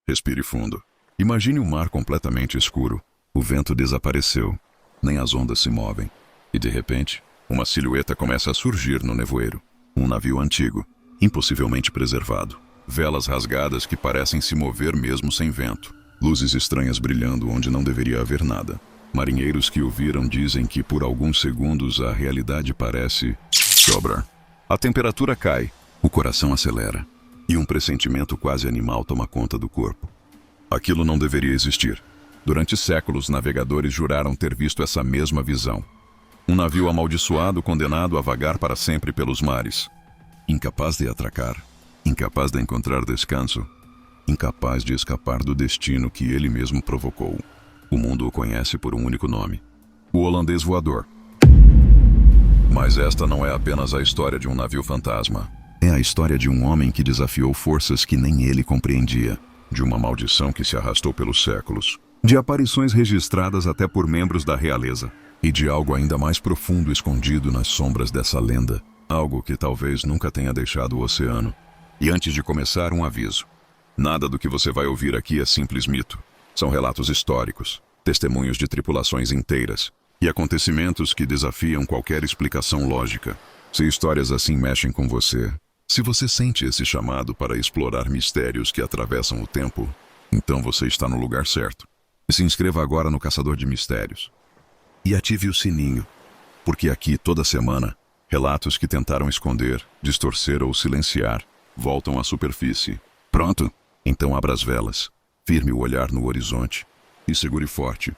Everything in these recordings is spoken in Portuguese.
Respire fundo. Imagine um mar completamente escuro. O vento desapareceu. Nem as ondas se movem. E de repente, uma silhueta começa a surgir no nevoeiro. Um navio antigo, impossivelmente preservado. Velas rasgadas que parecem se mover mesmo sem vento. Luzes estranhas brilhando onde não deveria haver nada. Marinheiros que o viram dizem que por alguns segundos a realidade parece sobrar. A temperatura cai, o coração acelera. E um pressentimento quase animal toma conta do corpo. Aquilo não deveria existir. Durante séculos, navegadores juraram ter visto essa mesma visão. Um navio amaldiçoado condenado a vagar para sempre pelos mares. Incapaz de atracar, incapaz de encontrar descanso, incapaz de escapar do destino que ele mesmo provocou. O mundo o conhece por um único nome: o holandês voador. Mas esta não é apenas a história de um navio fantasma. É a história de um homem que desafiou forças que nem ele compreendia. De uma maldição que se arrastou pelos séculos. De aparições registradas até por membros da realeza. E de algo ainda mais profundo escondido nas sombras dessa lenda. Algo que talvez nunca tenha deixado o oceano. E antes de começar, um aviso. Nada do que você vai ouvir aqui é simples mito. São relatos históricos, testemunhos de tripulações inteiras e acontecimentos que desafiam qualquer explicação lógica. Se histórias assim mexem com você, se você sente esse chamado para explorar mistérios que atravessam o tempo, então você está no lugar certo. Se inscreva agora no Caçador de Mistérios. E ative o sininho, porque aqui toda semana, relatos que tentaram esconder, distorcer ou silenciar, voltam à superfície. Pronto? Então abra as velas, firme o olhar no horizonte e segure forte.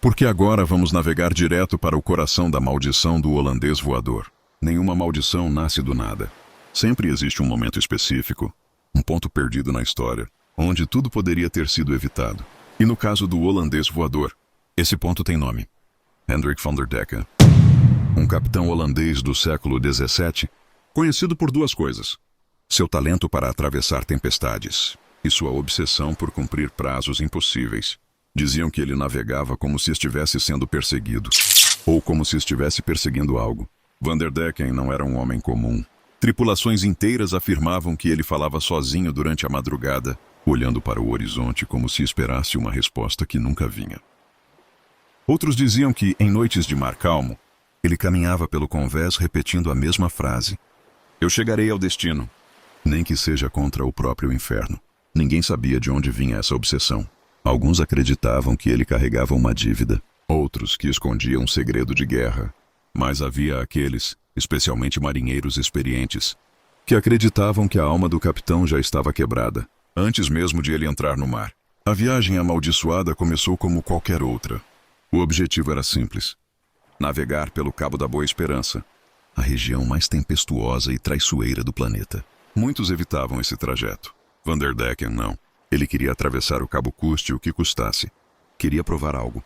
Porque agora vamos navegar direto para o coração da maldição do holandês voador. Nenhuma maldição nasce do nada. Sempre existe um momento específico, um ponto perdido na história, onde tudo poderia ter sido evitado. E no caso do holandês voador, esse ponto tem nome: Hendrik van der Decken. Um capitão holandês do século XVII, conhecido por duas coisas: seu talento para atravessar tempestades e sua obsessão por cumprir prazos impossíveis. Diziam que ele navegava como se estivesse sendo perseguido, ou como se estivesse perseguindo algo. Van der Decken não era um homem comum. Tripulações inteiras afirmavam que ele falava sozinho durante a madrugada, olhando para o horizonte como se esperasse uma resposta que nunca vinha. Outros diziam que, em noites de mar calmo, ele caminhava pelo convés repetindo a mesma frase: "Eu chegarei ao destino", nem que seja contra o próprio inferno. Ninguém sabia de onde vinha essa obsessão. Alguns acreditavam que ele carregava uma dívida, outros que escondia um segredo de guerra. Mas havia aqueles, especialmente marinheiros experientes, que acreditavam que a alma do capitão já estava quebrada, antes mesmo de ele entrar no mar. A viagem amaldiçoada começou como qualquer outra. O objetivo era simples: navegar pelo Cabo da Boa Esperança, a região mais tempestuosa e traiçoeira do planeta. Muitos evitavam esse trajeto. Van der Decken não. Ele queria atravessar o Cabo custe o que custasse. Queria provar algo.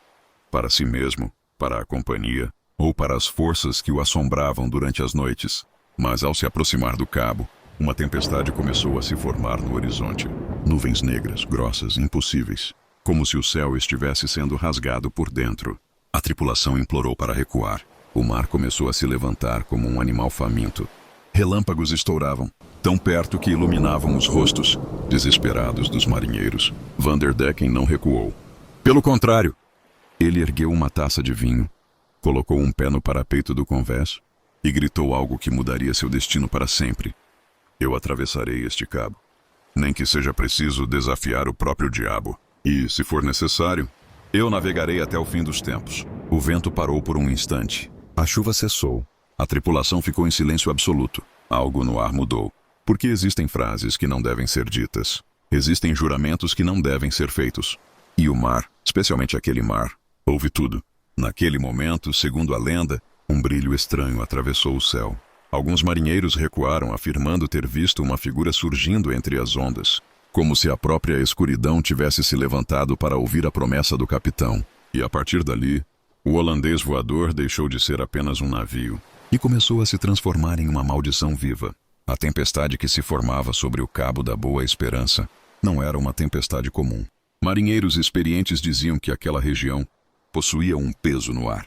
Para si mesmo, para a companhia, ou para as forças que o assombravam durante as noites. Mas ao se aproximar do cabo, uma tempestade começou a se formar no horizonte. Nuvens negras, grossas, impossíveis, como se o céu estivesse sendo rasgado por dentro. A tripulação implorou para recuar. O mar começou a se levantar como um animal faminto. Relâmpagos estouravam, tão perto que iluminavam os rostos desesperados dos marinheiros. Van der Decken não recuou. Pelo contrário, ele ergueu uma taça de vinho, colocou um pé no parapeito do convés e gritou algo que mudaria seu destino para sempre: "Eu atravessarei este cabo, nem que seja preciso desafiar o próprio diabo. E, se for necessário, eu navegarei até o fim dos tempos." O vento parou por um instante. A chuva cessou. A tripulação ficou em silêncio absoluto. Algo no ar mudou. Porque existem frases que não devem ser ditas. Existem juramentos que não devem ser feitos. E o mar, especialmente aquele mar, ouve tudo. Naquele momento, segundo a lenda, um brilho estranho atravessou o céu. Alguns marinheiros recuaram, afirmando ter visto uma figura surgindo entre as ondas, como se a própria escuridão tivesse se levantado para ouvir a promessa do capitão. E a partir dali, o holandês voador deixou de ser apenas um navio e começou a se transformar em uma maldição viva. A tempestade que se formava sobre o Cabo da Boa Esperança não era uma tempestade comum. Marinheiros experientes diziam que aquela região possuía um peso no ar,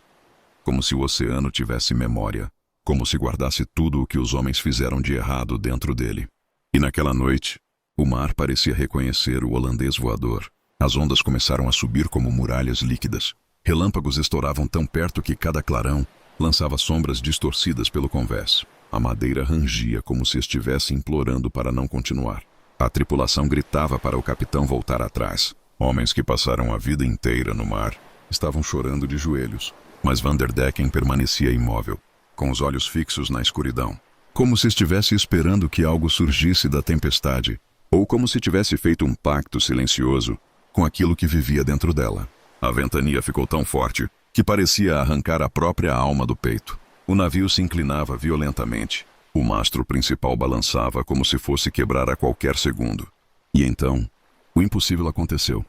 como se o oceano tivesse memória, como se guardasse tudo o que os homens fizeram de errado dentro dele. E naquela noite, O mar parecia reconhecer o holandês voador. As ondas começaram a subir como muralhas líquidas. Relâmpagos estouravam tão perto que cada clarão lançava sombras distorcidas pelo convés. A madeira rangia como se estivesse implorando para não continuar. A tripulação gritava para o capitão voltar atrás. Homens que passaram a vida inteira no mar estavam chorando de joelhos, mas Vanderdecken permanecia imóvel, com os olhos fixos na escuridão, como se estivesse esperando que algo surgisse da tempestade, ou como se tivesse feito um pacto silencioso com aquilo que vivia dentro dela. A ventania ficou tão forte que parecia arrancar a própria alma do peito. O navio se inclinava violentamente. O mastro principal balançava como se fosse quebrar a qualquer segundo. E então, o impossível aconteceu.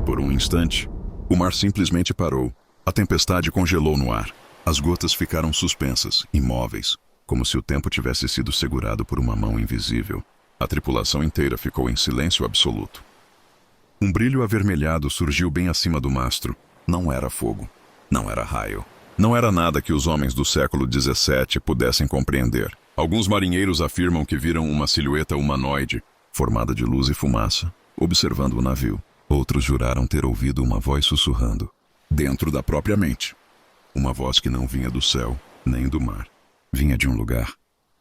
Por um instante, o mar simplesmente parou. A tempestade congelou no ar. As gotas ficaram suspensas, imóveis, como se o tempo tivesse sido segurado por uma mão invisível. A tripulação inteira ficou em silêncio absoluto. Um brilho avermelhado surgiu bem acima do mastro. Não era fogo. Não era raio. Não era nada que os homens do século XVII pudessem compreender. Alguns marinheiros afirmam que viram uma silhueta humanoide, formada de luz e fumaça, observando o navio. Outros juraram ter ouvido uma voz sussurrando, dentro da própria mente. Uma voz que não vinha do céu, nem do mar. Vinha de um lugar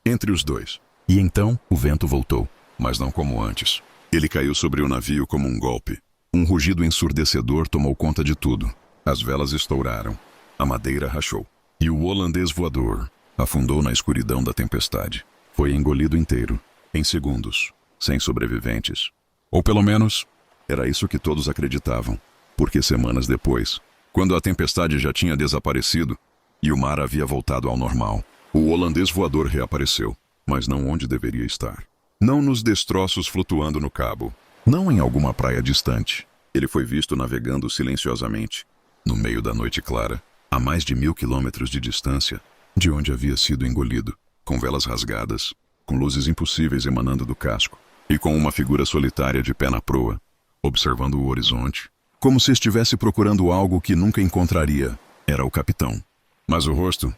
entre os dois. E então o vento voltou, mas não como antes. Ele caiu sobre o navio como um golpe. Um rugido ensurdecedor tomou conta de tudo. As velas estouraram. A madeira rachou. E o holandês voador afundou na escuridão da tempestade. Foi engolido inteiro, em segundos, sem sobreviventes. Ou pelo menos, era isso que todos acreditavam. Porque semanas depois, quando a tempestade já tinha desaparecido e o mar havia voltado ao normal, o holandês voador reapareceu, mas não onde deveria estar. Não nos destroços flutuando no cabo. Não em alguma praia distante. Ele foi visto navegando silenciosamente, no meio da noite clara, a mais de 1000 quilômetros de distância, de onde havia sido engolido, com velas rasgadas, com luzes impossíveis emanando do casco, e com uma figura solitária de pé na proa, observando o horizonte, como se estivesse procurando algo que nunca encontraria. Era o capitão. Mas o rosto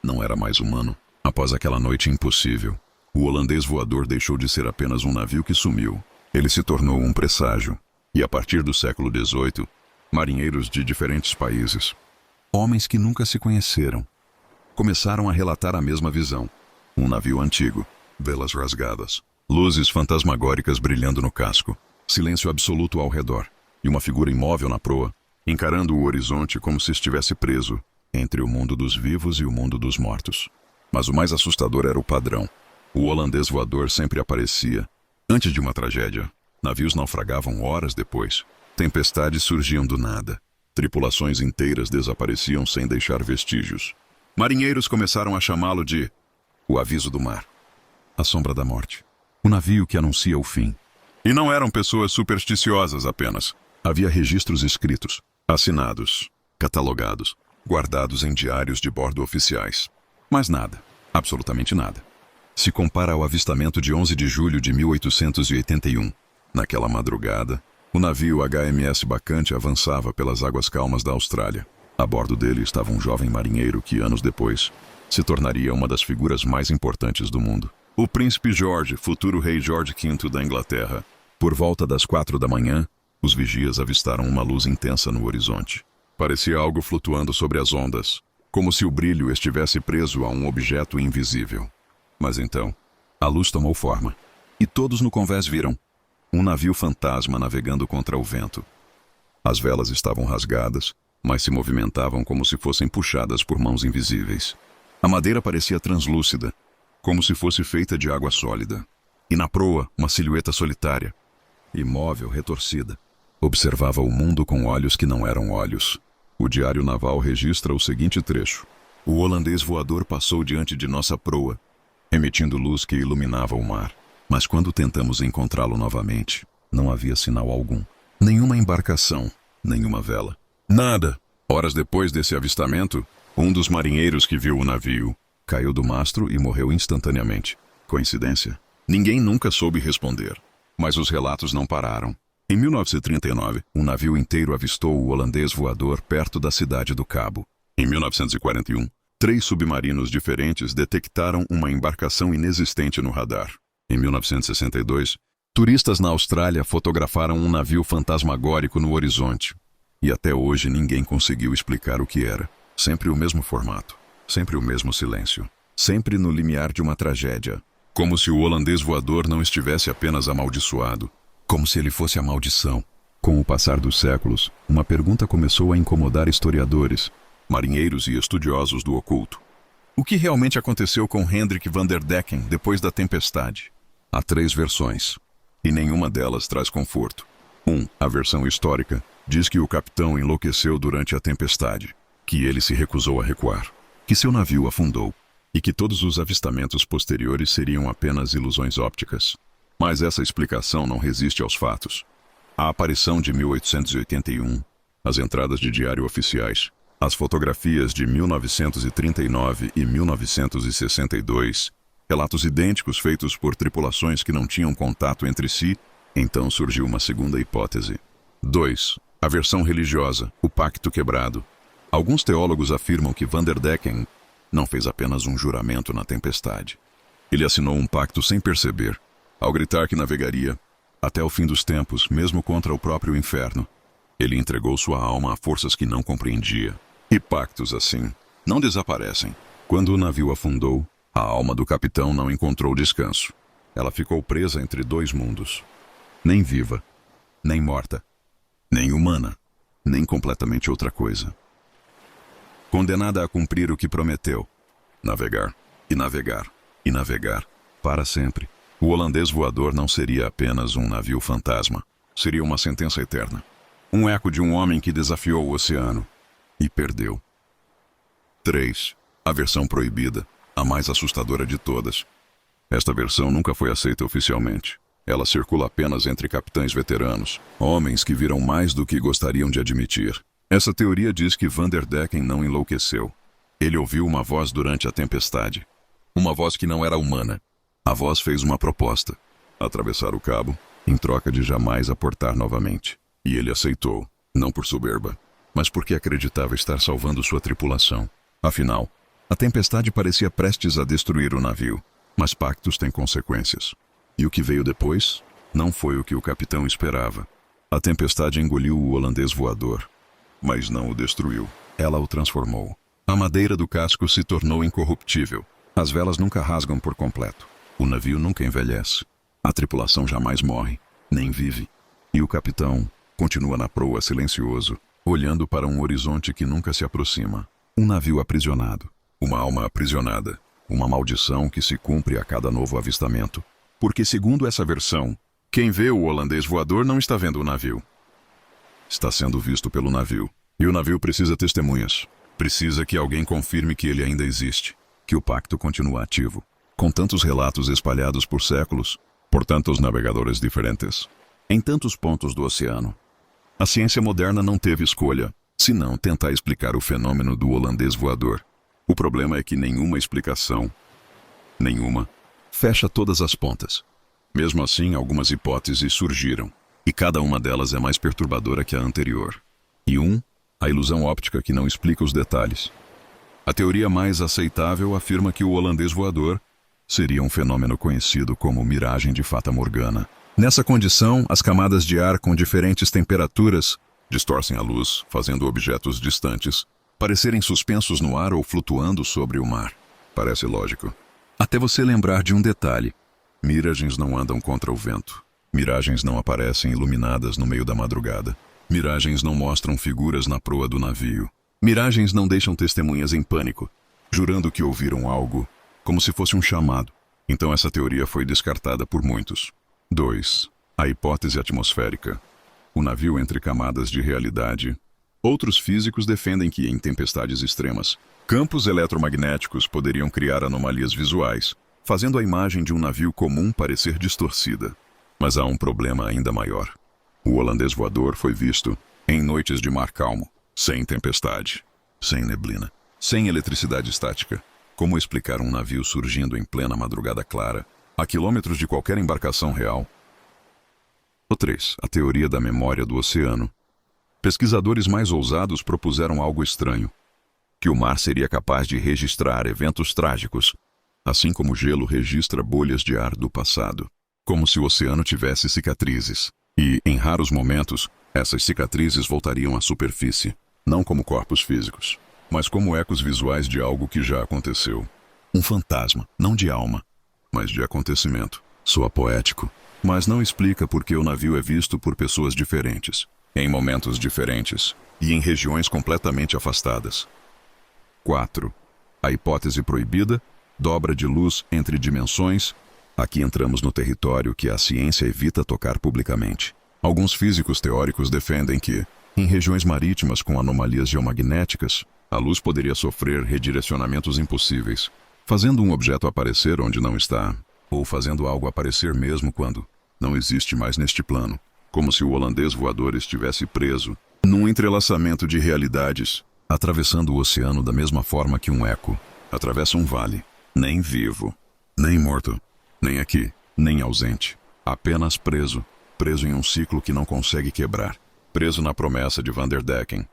não era mais humano. Após aquela noite impossível, o holandês voador deixou de ser apenas um navio que sumiu. Ele se tornou um presságio. E a partir do século XVIII, marinheiros de diferentes países, homens que nunca se conheceram, começaram a relatar a mesma visão. Um navio antigo, velas rasgadas, luzes fantasmagóricas brilhando no casco, silêncio absoluto ao redor, e uma figura imóvel na proa, encarando o horizonte como se estivesse preso entre o mundo dos vivos e o mundo dos mortos. Mas o mais assustador era o padrão. O holandês voador sempre aparecia antes de uma tragédia. Navios naufragavam horas depois. Tempestades surgiam do nada. Tripulações inteiras desapareciam sem deixar vestígios. Marinheiros começaram a chamá-lo de o aviso do mar, a sombra da morte, o navio que anuncia o fim. E não eram pessoas supersticiosas apenas. Havia registros escritos, assinados, catalogados, guardados em diários de bordo oficiais. Mas nada, absolutamente nada, se compara ao avistamento de 11 de julho de 1881. Naquela madrugada, o navio HMS Bacante avançava pelas águas calmas da Austrália. A bordo dele estava um jovem marinheiro que, anos depois, se tornaria uma das figuras mais importantes do mundo. O príncipe George, futuro rei George V da Inglaterra. Por volta das 4 da manhã, os vigias avistaram uma luz intensa no horizonte. Parecia algo flutuando sobre as ondas, como se o brilho estivesse preso a um objeto invisível. Mas então, a luz tomou forma, e todos no convés viram um navio fantasma navegando contra o vento. As velas estavam rasgadas, mas se movimentavam como se fossem puxadas por mãos invisíveis. A madeira parecia translúcida, como se fosse feita de água sólida. E na proa, uma silhueta solitária, imóvel, retorcida, observava o mundo com olhos que não eram olhos. O diário naval registra o seguinte trecho: o holandês voador passou diante de nossa proa, emitindo luz que iluminava o mar. Mas quando tentamos encontrá-lo novamente, não havia sinal algum. Nenhuma embarcação, nenhuma vela. Nada. Horas depois desse avistamento, um dos marinheiros que viu o navio caiu do mastro e morreu instantaneamente. Coincidência? Ninguém nunca soube responder. Mas os relatos não pararam. Em 1939, um navio inteiro avistou o holandês voador perto da cidade do Cabo. Em 1941, 3 submarinos diferentes detectaram uma embarcação inexistente no radar. Em 1962, turistas na Austrália fotografaram um navio fantasmagórico no horizonte. E até hoje ninguém conseguiu explicar o que era. Sempre o mesmo formato, sempre o mesmo silêncio, sempre no limiar de uma tragédia. Como se o holandês voador não estivesse apenas amaldiçoado, como se ele fosse a maldição. Com o passar dos séculos, uma pergunta começou a incomodar historiadores, marinheiros e estudiosos do oculto. O que realmente aconteceu com Hendrik van der Decken depois da tempestade? Há 3 versões, e nenhuma delas traz conforto. 1. A versão histórica diz que o capitão enlouqueceu durante a tempestade, que ele se recusou a recuar, que seu navio afundou, e que todos os avistamentos posteriores seriam apenas ilusões ópticas. Mas essa explicação não resiste aos fatos. A aparição de 1881, as entradas de diário oficiais, as fotografias de 1939 e 1962, relatos idênticos feitos por tripulações que não tinham contato entre si, então surgiu uma segunda hipótese. 2. A versão religiosa, o pacto quebrado. Alguns teólogos afirmam que Van der Decken não fez apenas um juramento na tempestade. Ele assinou um pacto sem perceber, ao gritar que navegaria até o fim dos tempos, mesmo contra o próprio inferno. Ele entregou sua alma a forças que não compreendia. E pactos assim não desaparecem. Quando o navio afundou, a alma do capitão não encontrou descanso. Ela ficou presa entre 2 mundos. Nem viva, nem morta, nem humana, nem completamente outra coisa. Condenada a cumprir o que prometeu. Navegar, e navegar, e navegar, para sempre. O holandês voador não seria apenas um navio fantasma. Seria uma sentença eterna. Um eco de um homem que desafiou o oceano e perdeu. 3. A versão proibida, a mais assustadora de todas. Esta versão nunca foi aceita oficialmente. Ela circula apenas entre capitães veteranos, homens que viram mais do que gostariam de admitir. Essa teoria diz que Van der Decken não enlouqueceu. Ele ouviu uma voz durante a tempestade. Uma voz que não era humana. A voz fez uma proposta: atravessar o cabo, em troca de jamais aportar novamente. E ele aceitou, não por soberba, mas porque acreditava estar salvando sua tripulação. Afinal, a tempestade parecia prestes a destruir o navio, mas pactos têm consequências. E o que veio depois não foi o que o capitão esperava. A tempestade engoliu o holandês voador, mas não o destruiu. Ela o transformou. A madeira do casco se tornou incorruptível. As velas nunca rasgam por completo. O navio nunca envelhece. A tripulação jamais morre, nem vive. E o capitão continua na proa silencioso, olhando para um horizonte que nunca se aproxima. Um navio aprisionado. Uma alma aprisionada. Uma maldição que se cumpre a cada novo avistamento. Porque, segundo essa versão, quem vê o holandês voador não está vendo o navio. Está sendo visto pelo navio. E o navio precisa testemunhas. Precisa que alguém confirme que ele ainda existe. Que o pacto continua ativo. Com tantos relatos espalhados por séculos, por tantos navegadores diferentes, em tantos pontos do oceano. A ciência moderna não teve escolha, senão tentar explicar o fenômeno do holandês voador. O problema é que nenhuma explicação, fecha todas as pontas. Mesmo assim, algumas hipóteses surgiram, e cada uma delas é mais perturbadora que a anterior. E a ilusão óptica que não explica os detalhes. A teoria mais aceitável afirma que o holandês voador seria um fenômeno conhecido como miragem de Fata Morgana. Nessa condição, as camadas de ar com diferentes temperaturas distorcem a luz, fazendo objetos distantes parecerem suspensos no ar ou flutuando sobre o mar. Parece lógico. Até você lembrar de um detalhe. Miragens não andam contra o vento. Miragens não aparecem iluminadas no meio da madrugada. Miragens não mostram figuras na proa do navio. Miragens não deixam testemunhas em pânico, jurando que ouviram algo, como se fosse um chamado. Então essa teoria foi descartada por muitos. 2. A hipótese atmosférica. O navio entre camadas de realidade. Outros físicos defendem que, em tempestades extremas, campos eletromagnéticos poderiam criar anomalias visuais, fazendo a imagem de um navio comum parecer distorcida. Mas há um problema ainda maior. O holandês voador foi visto em noites de mar calmo, sem tempestade, sem neblina, sem eletricidade estática. Como explicar um navio surgindo em plena madrugada clara, a quilômetros de qualquer embarcação real? 3. A teoria da memória do oceano. Pesquisadores mais ousados propuseram algo estranho: que o mar seria capaz de registrar eventos trágicos, assim como o gelo registra bolhas de ar do passado, como se o oceano tivesse cicatrizes. E, em raros momentos, essas cicatrizes voltariam à superfície, não como corpos físicos, mas como ecos visuais de algo que já aconteceu. Um fantasma, não de alma, mas de acontecimento. Soa poético, mas não explica por que o navio é visto por pessoas diferentes, em momentos diferentes e em regiões completamente afastadas. 4. A hipótese proibida, dobra de luz entre dimensões. Aqui entramos no território que a ciência evita tocar publicamente. Alguns físicos teóricos defendem que, em regiões marítimas com anomalias geomagnéticas, a luz poderia sofrer redirecionamentos impossíveis, fazendo um objeto aparecer onde não está, ou fazendo algo aparecer mesmo quando não existe mais neste plano, como se o holandês voador estivesse preso num entrelaçamento de realidades, atravessando o oceano da mesma forma que um eco atravessa um vale. Nem vivo, nem morto, nem aqui, nem ausente. Apenas preso, preso em um ciclo que não consegue quebrar. Preso na promessa de Vanderdecken.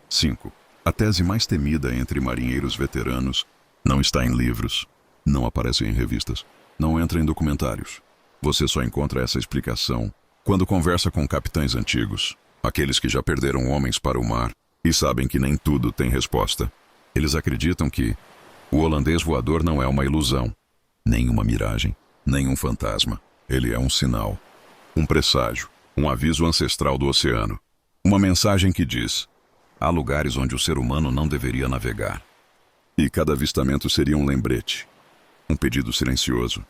5. A tese mais temida entre marinheiros veteranos não está em livros, não aparece em revistas, não entra em documentários. Você só encontra essa explicação quando conversa com capitães antigos, aqueles que já perderam homens para o mar e sabem que nem tudo tem resposta. Eles acreditam que o holandês voador não é uma ilusão, nem uma miragem, nem um fantasma. Ele é um sinal, um presságio, um aviso ancestral do oceano. Uma mensagem que diz: há lugares onde o ser humano não deveria navegar. E cada avistamento seria um lembrete, um pedido silencioso,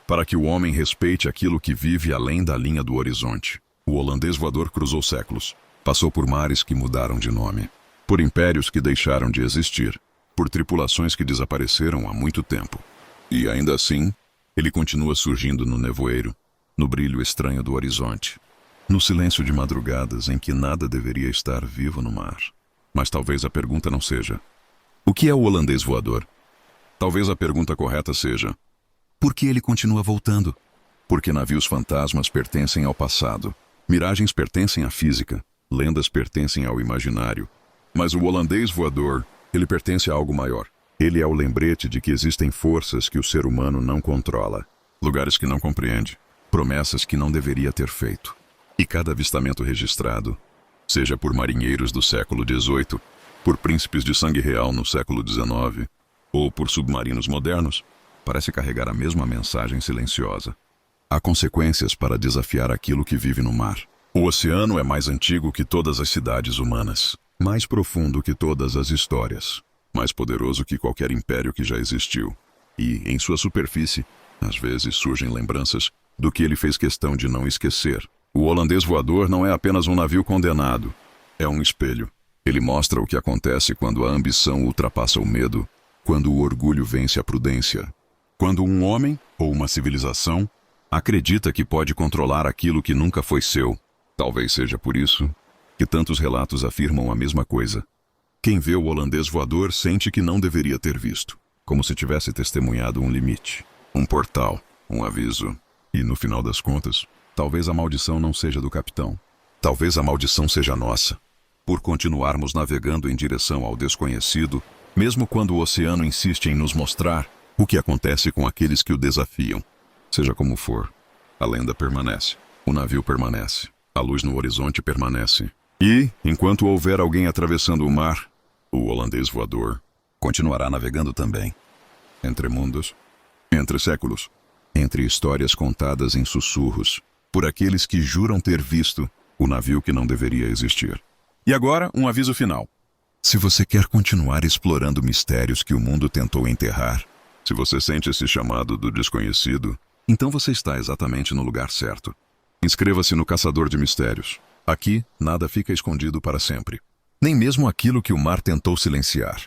para que o homem respeite aquilo que vive além da linha do horizonte. O holandês voador cruzou séculos, passou por mares que mudaram de nome, por impérios que deixaram de existir, por tripulações que desapareceram há muito tempo. E ainda assim, ele continua surgindo no nevoeiro, no brilho estranho do horizonte, no silêncio de madrugadas em que nada deveria estar vivo no mar. Mas talvez a pergunta não seja: o que é o holandês voador? Talvez a pergunta correta seja: por que ele continua voltando? Porque navios fantasmas pertencem ao passado, miragens pertencem à física, lendas pertencem ao imaginário. Mas o holandês voador, ele pertence a algo maior. Ele é o lembrete de que existem forças que o ser humano não controla, lugares que não compreende, promessas que não deveria ter feito. E cada avistamento registrado, seja por marinheiros do século XVIII, por príncipes de sangue real no século XIX, ou por submarinos modernos, parece carregar a mesma mensagem silenciosa. Há consequências para desafiar aquilo que vive no mar. O oceano é mais antigo que todas as cidades humanas, mais profundo que todas as histórias, mais poderoso que qualquer império que já existiu. E, em sua superfície, às vezes surgem lembranças do que ele fez questão de não esquecer. O holandês voador não é apenas um navio condenado, é um espelho. Ele mostra o que acontece quando a ambição ultrapassa o medo, quando o orgulho vence a prudência, quando um homem ou uma civilização acredita que pode controlar aquilo que nunca foi seu. Talvez seja por isso que tantos relatos afirmam a mesma coisa. Quem vê o holandês voador sente que não deveria ter visto, como se tivesse testemunhado um limite, um portal, um aviso. E no final das contas, talvez a maldição não seja do capitão. Talvez a maldição seja nossa, por continuarmos navegando em direção ao desconhecido, mesmo quando o oceano insiste em nos mostrar o que acontece com aqueles que o desafiam. Seja como for, a lenda permanece, o navio permanece, a luz no horizonte permanece. E, enquanto houver alguém atravessando o mar, o holandês voador continuará navegando também. Entre mundos, entre séculos, entre histórias contadas em sussurros, por aqueles que juram ter visto o navio que não deveria existir. E agora, um aviso final. Se você quer continuar explorando mistérios que o mundo tentou enterrar, se você sente esse chamado do desconhecido, então você está exatamente no lugar certo. Inscreva-se no Caçador de Mistérios. Aqui, nada fica escondido para sempre. Nem mesmo aquilo que o mar tentou silenciar.